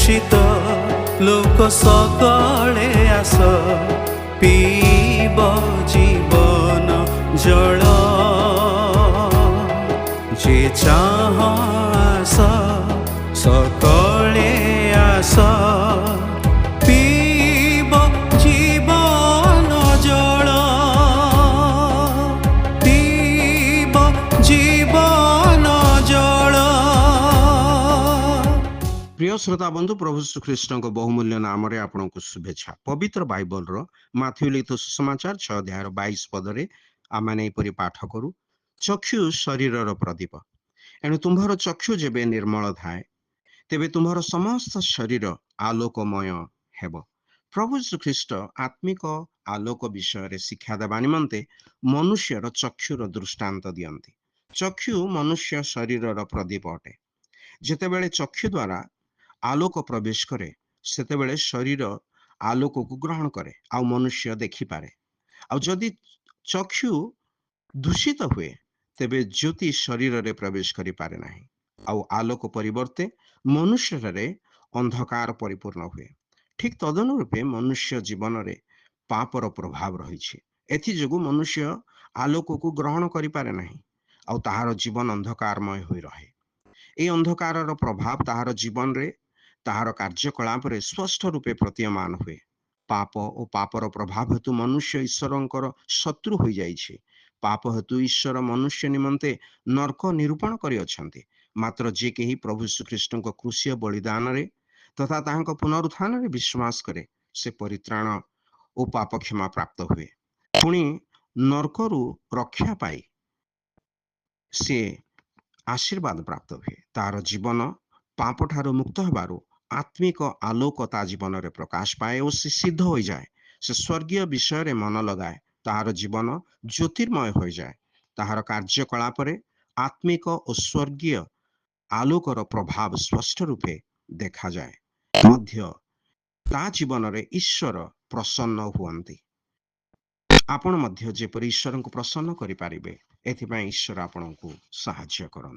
दूषित लोक सकळे आस पीब जीवन जल जे चाह आस सकळे आस पीब जीवन जल पीब जीवन जल। प्रिय श्रोता बंधु प्रभु श्रीकृष्ण बहुमूल्य नाम आपण को शुभेच्छा। पवित्र बाइबल रो माथ्यू लिखित सुसमाचार 6 अध्याय 22 पदरे आमे एपरी पाठ करू, चक्षु शरीर प्रदीप, एणु तुम्हार चक्षु जेबे निर्मल थाए तेबे तुम्हार समस्त शरीर आलोकमय हेब। प्रभु श्रीकृष्ण आत्मिक आलोक विषय शिक्षा देवा निमंते मनुष्यर चक्षुर दृष्टांत दियंती। चक्षु मनुष्य शरीर प्रदीप अटे। जेतेबेले चक्षु द्वारा आलोक प्रवेश करे सेतेबेले शरीर आलोक को ग्रहण करे आ मनुष्य देखि पारे। आ जदि चक्षु दूषित हुए तेबे ज्योति शरीर रे प्रवेश करि पारे नाही। आ आलोक परिवर्ते मनुष्य रे अंधकार परिपूर्ण हुए। ठीक तदनुरूपे मनुष्य जीवन रे पापर प्रभाव रही। एथि जोगु मनुष्य आलोक को ग्रहण करि पारे नाही आ ताहार जीवन अंधकारमय होई रहे। ए अंधकार प्रभाव ताहार जीवन रे ताहार कार्यकलाप रे स्पष्ट रूपे प्रतीयमान हुए। पाप और पापर प्रभाव हेतु मनुष्य ईश्वरंकर शत्रु हो जाइछे। पाप हेतु ईश्वर मनुष्य निमंते नरक निरूपण करि अछंती। मात्र जे केही प्रभु श्रीकृष्ण को क्रूसीय बलिदान रे तथा ताहांक पुनरुत्थान रे विश्वास करे से परित्राण और पाप क्षमा प्राप्त हुए। पुणी नरकरु रक्षा पाई से आशीर्वाद प्राप्त हुए। तार जीवन पाप ठारू मुक्त होबारु आत्मिक आलोक ता जीवन रे प्रकाश पाए और से सिद्ध हो जाए। से स्वर्गीय विषय रे मन लगाए तार जीवन ज्योतिर्मय हो जाए। ताहार कार्यकलाप रे आत्मिक और स्वर्गीय आलोकर प्रभाव स्पष्ट रूपे देखा जाए। मध्य ता जीवन रे ईश्वर प्रसन्न हुअंती। आपण मध्य जेपरि ईश्वर को प्रसन्न करि पारिबे एथिपाई ईश्वर आपन को सहाय्य करन।